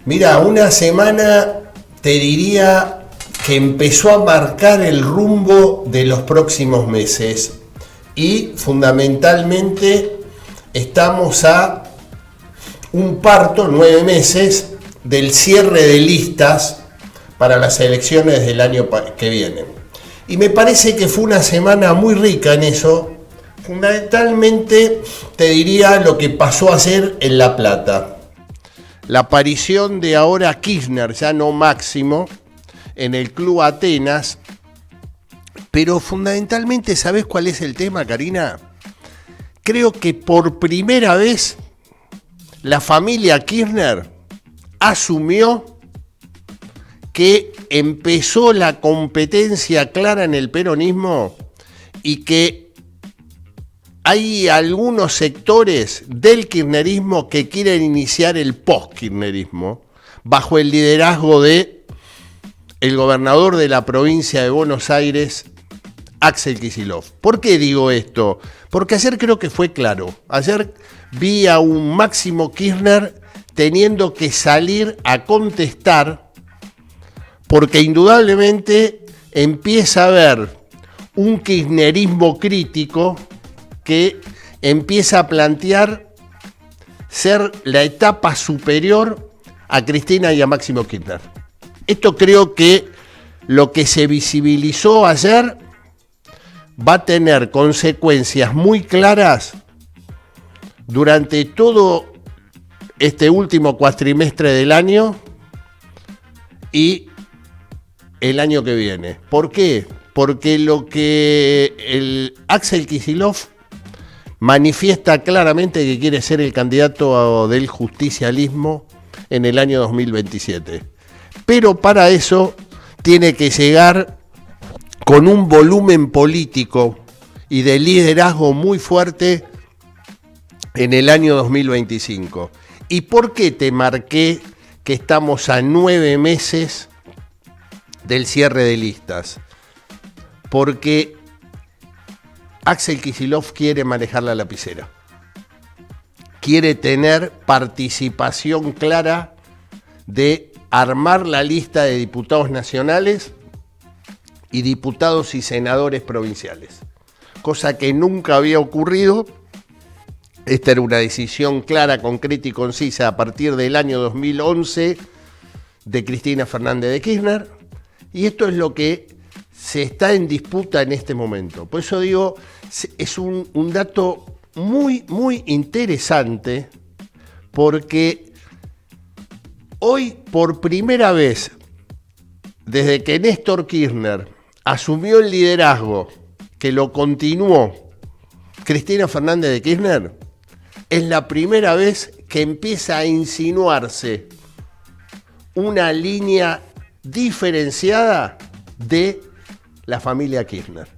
Mira, una semana te diría que empezó a marcar el rumbo de los próximos meses y fundamentalmente estamos a un parto, 9 meses, del cierre de listas para las elecciones del año que viene. Y me parece que fue una semana muy rica en eso. Fundamentalmente te diría lo que pasó ayer en La Plata. La aparición de ahora Kirchner, ya no Máximo, en el Club Atenas. Pero fundamentalmente, ¿sabés cuál es el tema, Karina? Creo que por primera vez la familia Kirchner asumió que empezó la competencia clara en el peronismo y que hay algunos sectores del kirchnerismo que quieren iniciar el post-kirchnerismo bajo el liderazgo de el gobernador de la provincia de Buenos Aires, Axel Kicillof. ¿Por qué digo esto? Porque ayer creo que fue claro. Ayer vi a un Máximo Kirchner teniendo que salir a contestar porque indudablemente empieza a haber un kirchnerismo crítico que empieza a plantear ser la etapa superior a Cristina y a Máximo Kirchner. Esto creo que lo que se visibilizó ayer va a tener consecuencias muy claras durante todo este último cuatrimestre del año y el año que viene. ¿Por qué? Porque lo que el Axel Kicillof manifiesta claramente que quiere ser el candidato del justicialismo en el año 2027. Pero para eso tiene que llegar con un volumen político y de liderazgo muy fuerte en el año 2025. ¿Y por qué te marqué que estamos a 9 meses del cierre de listas? Porque Axel Kicillof quiere manejar la lapicera. Quiere tener participación clara de armar la lista de diputados nacionales y diputados y senadores provinciales. Cosa que nunca había ocurrido. Esta era una decisión clara, concreta y concisa a partir del año 2011 de Cristina Fernández de Kirchner. Y esto es lo que se está en disputa en este momento. Por eso digo, es un dato muy, muy interesante, porque hoy, por primera vez, desde que Néstor Kirchner asumió el liderazgo, que lo continuó Cristina Fernández de Kirchner, es la primera vez que empieza a insinuarse una línea diferenciada de la familia Kirchner.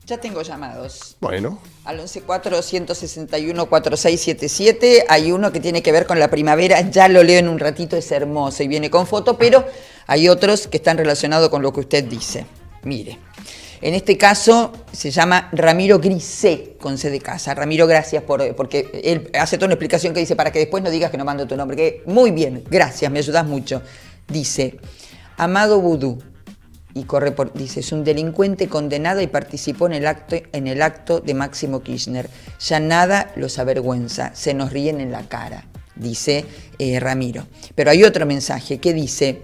Ya tengo llamados. Bueno. Al 114-161-4677 hay uno que tiene que ver con la primavera, ya lo leo en un ratito, es hermoso y viene con foto, pero hay otros que están relacionados con lo que usted dice. Mire, en este caso se llama Ramiro Grisé, con C de casa. Ramiro, gracias porque él hace toda una explicación que dice para que después no digas que no mando tu nombre. Que muy bien, gracias, me ayudas mucho. Dice, Amado Vudú, y dice, es un delincuente condenado y participó en el acto de Máximo Kirchner. Ya nada los avergüenza, se nos ríen en la cara, dice Ramiro. Pero hay otro mensaje que dice,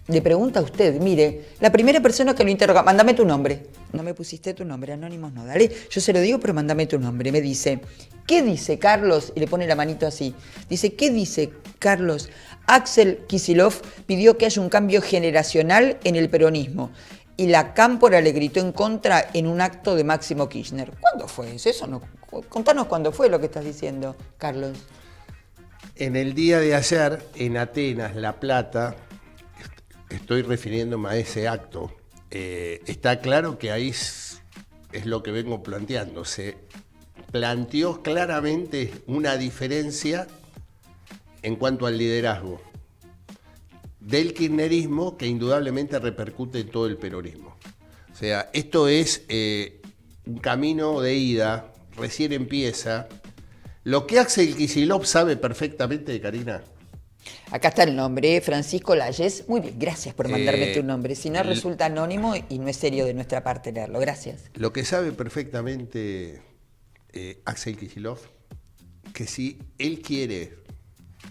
le pregunta a usted, mire, la primera persona que lo interroga, mándame tu nombre. No me pusiste tu nombre, Anónimos no, dale. Yo se lo digo, pero mándame tu nombre. Me dice, ¿qué dice Carlos? Y le pone la manito así. Dice, ¿qué dice Carlos? Axel Kicillof pidió que haya un cambio generacional en el peronismo y la Cámpora le gritó en contra en un acto de Máximo Kirchner. ¿Cuándo fue eso? No, contanos cuándo fue lo que estás diciendo, Carlos. En el día de ayer, en Atenas, La Plata, estoy refiriéndome a ese acto, está claro que ahí es lo que vengo planteando. Se planteó claramente una diferencia en cuanto al liderazgo del kirchnerismo que indudablemente repercute en todo el peronismo. O sea, esto es un camino de ida, recién empieza. Lo que Axel Kicillof sabe perfectamente, Karina. Acá está el nombre, Francisco Layes. Muy bien, gracias por mandarme tu nombre. Si no, resulta anónimo y no es serio de nuestra parte leerlo. Gracias. Lo que sabe perfectamente Axel Kicillof, que si él quiere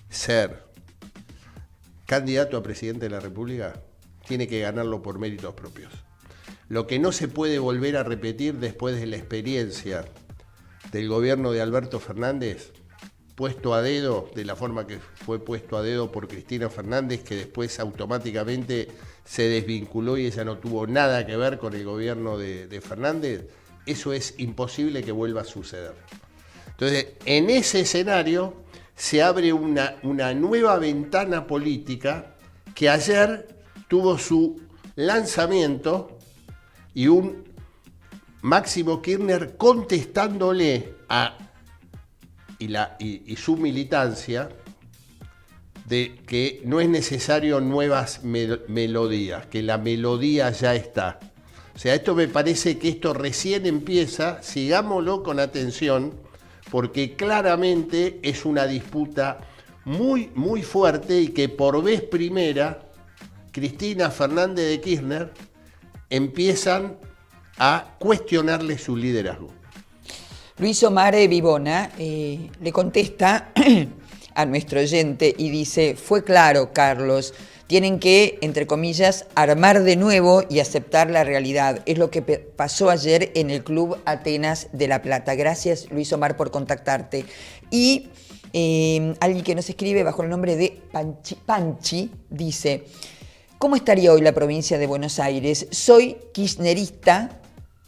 ser candidato a presidente de la República, tiene que ganarlo por méritos propios. Lo que no se puede volver a repetir después de la experiencia del gobierno de Alberto Fernández, puesto a dedo, de la forma que fue puesto a dedo por Cristina Fernández, que después automáticamente se desvinculó y ella no tuvo nada que ver con el gobierno de Fernández, eso es imposible que vuelva a suceder. Entonces, en ese escenario se abre una nueva ventana política que ayer tuvo su lanzamiento y un Máximo Kirchner contestándole y su militancia de que no es necesario nuevas melodías, que la melodía ya está. O sea, esto me parece que esto recién empieza, sigámoslo con atención, porque claramente es una disputa muy, muy fuerte y que por vez primera Cristina Fernández de Kirchner empiezan a cuestionarle su liderazgo. Luis Omar Vivona le contesta a nuestro oyente y dice, fue claro, Carlos, tienen que, entre comillas, armar de nuevo y aceptar la realidad. Es lo que pasó ayer en el Club Atenas de La Plata. Gracias, Luis Omar, por contactarte. Y alguien que nos escribe bajo el nombre de Panchi dice, ¿cómo estaría hoy la provincia de Buenos Aires? Soy kirchnerista,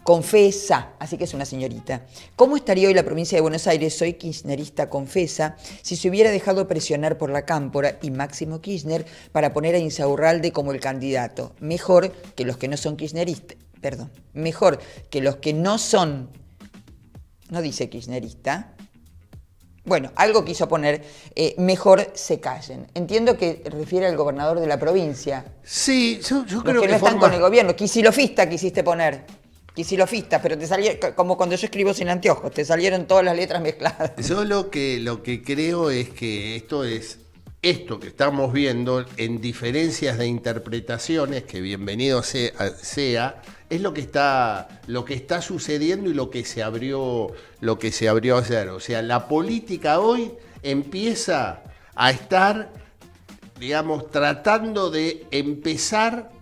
confesa, así que es una señorita. ¿Cómo estaría hoy la provincia de Buenos Aires? Soy kirchnerista, confesa, si se hubiera dejado presionar por la Cámpora y Máximo Kirchner para poner a Insaurralde como el candidato. Mejor que los que no son kirchneristas, mejor que los que no son, no dice kirchnerista, bueno, algo quiso poner, mejor se callen. Entiendo que refiere al gobernador de la provincia. Sí, yo creo que los que no están con el gobierno. Quisilofista quisiste poner. Quisilofista, pero te salieron, como cuando yo escribo sin anteojos, te salieron todas las letras mezcladas. Yo lo que creo es que esto que estamos viendo en diferencias de interpretaciones, que bienvenido sea, es lo que está sucediendo y lo que se abrió ayer. O sea, la política hoy empieza a estar, digamos, tratando de empezar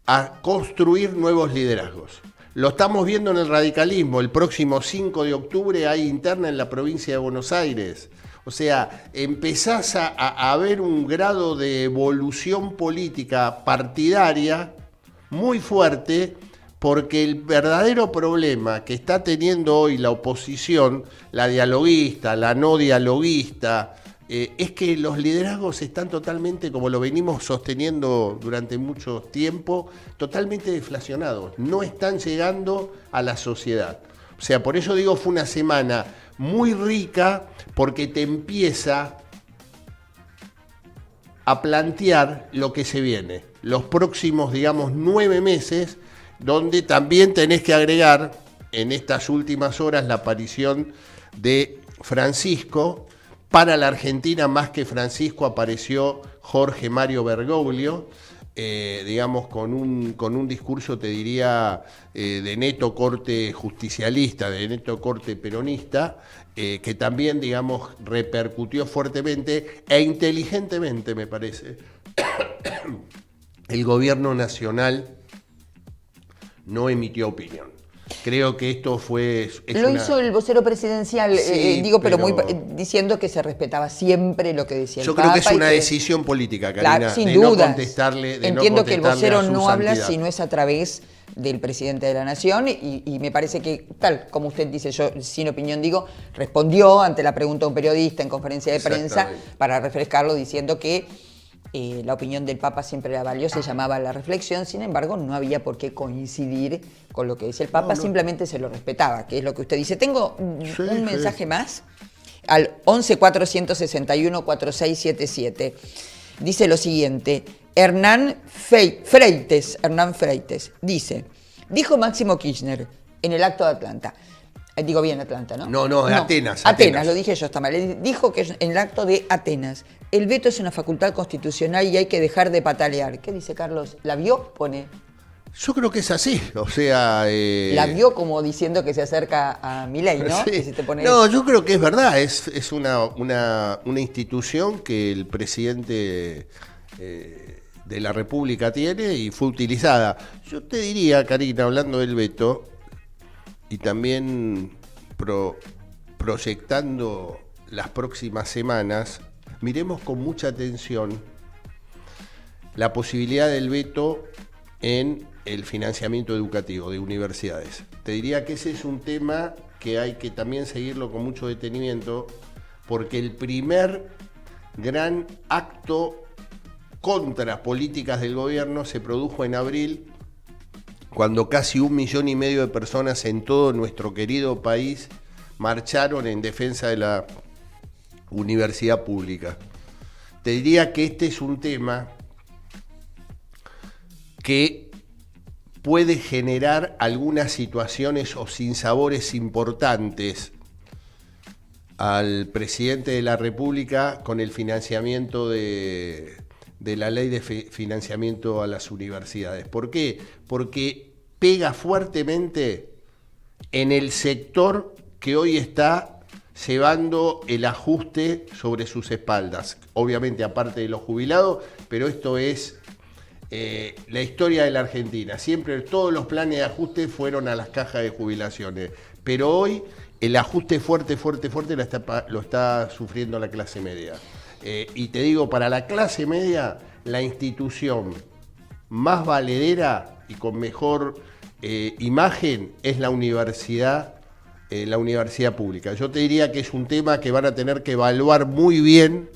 a construir nuevos liderazgos. Lo estamos viendo en el radicalismo. El próximo 5 de octubre hay interna en la provincia de Buenos Aires. O sea, empezás a ver un grado de evolución política partidaria muy fuerte, porque el verdadero problema que está teniendo hoy la oposición, la dialoguista, la no dialoguista, es que los liderazgos están totalmente, como lo venimos sosteniendo durante mucho tiempo, totalmente deflacionados. No están llegando a la sociedad. O sea, por eso digo, fue una semana muy rica, porque te empieza a plantear lo que se viene. Los próximos, digamos, 9 meses, donde también tenés que agregar en estas últimas horas la aparición de Francisco. Para la Argentina, más que Francisco, apareció Jorge Mario Bergoglio, digamos, con un discurso, te diría, de neto corte justicialista, de neto corte peronista, que también, digamos, repercutió fuertemente e inteligentemente, me parece. El gobierno nacional no emitió opinión. Creo que esto fue... hizo el vocero presidencial, sí, pero muy diciendo que se respetaba siempre lo que decía el Papa. Yo creo que es una decisión política, Karina, claro, sin de duda. No contestarle. Entiendo que el vocero no habla santidad. si no es a través del presidente de la Nación y me parece que, tal como usted dice, yo sin opinión digo, respondió ante la pregunta de un periodista en conferencia de prensa para refrescarlo, diciendo que la opinión del Papa siempre era valiosa, se llamaba la reflexión, sin embargo no había por qué coincidir con lo que dice el Papa, simplemente se lo respetaba, que es lo que usted dice. Tengo un mensaje más al 11 461 4677. Dice lo siguiente, Hernán Freites dice, dijo Máximo Kirchner en el acto de Atlanta, Digo bien Atlanta, ¿no? No, Atenas. Atenas, lo dije yo, está mal. Dijo que en el acto de Atenas, el veto es una facultad constitucional y hay que dejar de patalear. ¿Qué dice Carlos? ¿La vio? Pone. Yo creo que es así, o sea... La vio como diciendo que se acerca a Milei, ¿no? Sí. Que si te pone... No, yo creo que es verdad, es una institución que el presidente de la República tiene y fue utilizada. Yo te diría, Karina, hablando del veto, y también proyectando las próximas semanas, miremos con mucha atención la posibilidad del veto en el financiamiento educativo de universidades. Te diría que ese es un tema que hay que también seguirlo con mucho detenimiento, porque el primer gran acto contra políticas del gobierno se produjo en abril, cuando casi 1,5 millones de personas en todo nuestro querido país marcharon en defensa de la universidad pública. Te diría que este es un tema que puede generar algunas situaciones o sinsabores importantes al presidente de la República con el financiamiento de la ley de financiamiento a las universidades. ¿Por qué? Porque pega fuertemente en el sector que hoy está llevando el ajuste sobre sus espaldas. Obviamente aparte de los jubilados, pero esto es la historia de la Argentina. Siempre todos los planes de ajuste fueron a las cajas de jubilaciones, pero hoy el ajuste fuerte lo está sufriendo la clase media. Y te digo, para la clase media, la institución más valedera y con mejor imagen es la universidad pública. Yo te diría que es un tema que van a tener que evaluar muy bien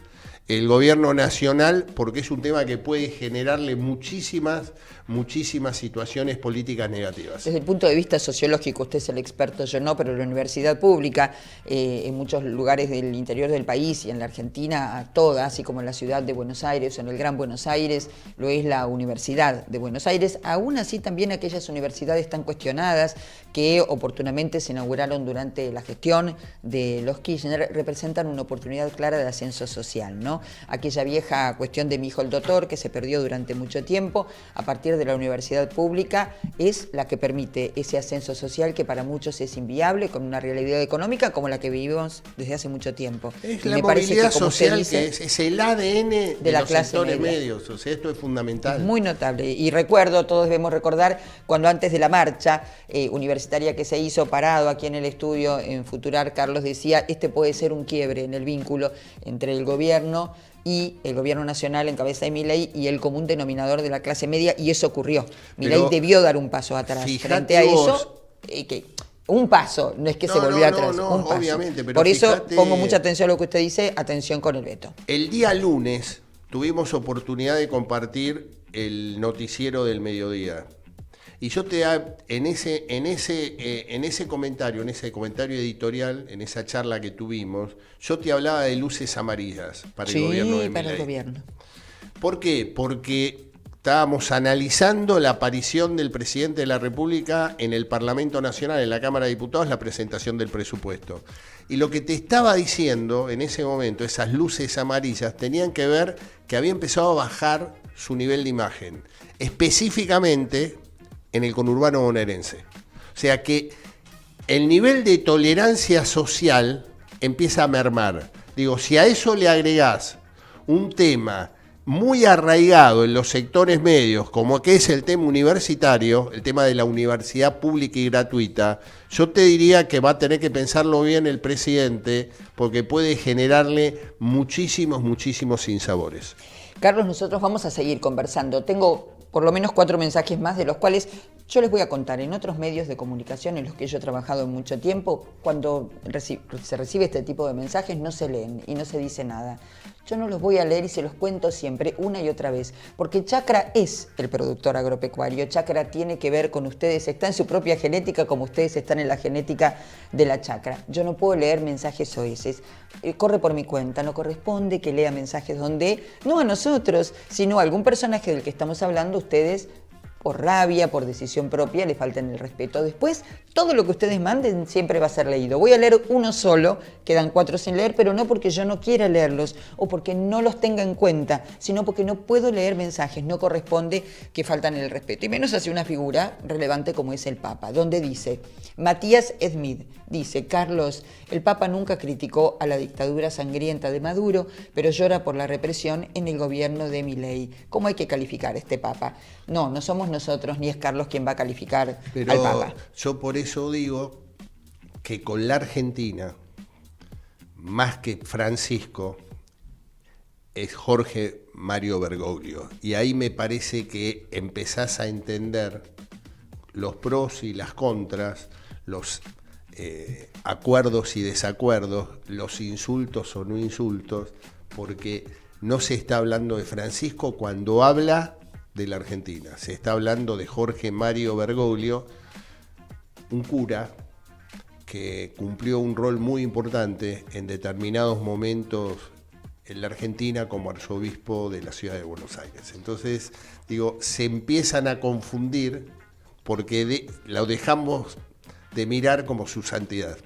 el gobierno nacional, porque es un tema que puede generarle muchísimas situaciones políticas negativas. Desde el punto de vista sociológico, usted es el experto, yo no, pero la universidad pública, en muchos lugares del interior del país y en la Argentina, toda, así como en la ciudad de Buenos Aires o en el Gran Buenos Aires, lo es la Universidad de Buenos Aires. Aún así, también aquellas universidades tan cuestionadas que oportunamente se inauguraron durante la gestión de los Kirchner representan una oportunidad clara de ascenso social, ¿no? Aquella vieja cuestión de mi hijo el doctor que se perdió durante mucho tiempo, a partir de la universidad pública, es la que permite ese ascenso social que para muchos es inviable, con una realidad económica como la que vivimos desde hace mucho tiempo. Es la movilidad social que es el ADN de los sectores medios, o sea, esto es fundamental. Es muy notable, y recuerdo, todos debemos recordar, cuando antes de la marcha universitaria que se hizo parado aquí en el estudio en Futurar, Carlos decía, este puede ser un quiebre en el vínculo entre el gobierno y el gobierno nacional en cabeza de Milei y el común denominador de la clase media, y eso ocurrió. Milei debió dar un paso atrás frente a eso, un paso, no es que se volvió atrás, un paso. Obviamente, pero por eso pongo mucha atención a lo que usted dice, atención con el veto. El día lunes tuvimos oportunidad de compartir el noticiero del mediodía. Y yo en ese comentario editorial, en esa charla que tuvimos, yo te hablaba de luces amarillas para el gobierno de Milei. Para el gobierno. ¿Por qué? Porque estábamos analizando la aparición del presidente de la República en el Parlamento Nacional, en la Cámara de Diputados, la presentación del presupuesto. Y lo que te estaba diciendo en ese momento, esas luces amarillas, tenían que ver que había empezado a bajar su nivel de imagen. Específicamente en el conurbano bonaerense. O sea que el nivel de tolerancia social empieza a mermar. Digo, si a eso le agregás un tema muy arraigado en los sectores medios, como que es el tema universitario, el tema de la universidad pública y gratuita, yo te diría que va a tener que pensarlo bien el presidente, porque puede generarle muchísimos sinsabores. Carlos, nosotros vamos a seguir conversando. Tengo por lo menos 4 mensajes más, de los cuales yo les voy a contar. En otros medios de comunicación en los que yo he trabajado en mucho tiempo, cuando se recibe este tipo de mensajes no se leen y no se dice nada. Yo no los voy a leer y se los cuento siempre, una y otra vez, porque Chacra es el productor agropecuario. Chacra tiene que ver con ustedes, está en su propia genética como ustedes están en la genética de la chacra. Yo no puedo leer mensajes soeces. Corre por mi cuenta, no corresponde que lea mensajes donde, no a nosotros, sino a algún personaje del que estamos hablando, ustedes por rabia, por decisión propia, le faltan el respeto. Después, todo lo que ustedes manden siempre va a ser leído. Voy a leer uno solo, quedan 4 sin leer, pero no porque yo no quiera leerlos o porque no los tenga en cuenta, sino porque no puedo leer mensajes, no corresponde que faltan el respeto. Y menos hacia una figura relevante como es el Papa, donde dice, Matías Smith, dice, Carlos, el Papa nunca criticó a la dictadura sangrienta de Maduro, pero llora por la represión en el gobierno de Milei. ¿Cómo hay que calificar a este Papa? No somos nosotros ni es Carlos quien va a calificar al Papa. Yo por eso digo que con la Argentina, más que Francisco, es Jorge Mario Bergoglio. Y ahí me parece que empezás a entender los pros y las contras, los acuerdos y desacuerdos, los insultos o no insultos, porque no se está hablando de Francisco cuando habla de la Argentina, se está hablando de Jorge Mario Bergoglio, un cura que cumplió un rol muy importante en determinados momentos en la Argentina como arzobispo de la ciudad de Buenos Aires. Entonces, digo, se empiezan a confundir porque lo dejamos de mirar como su santidad.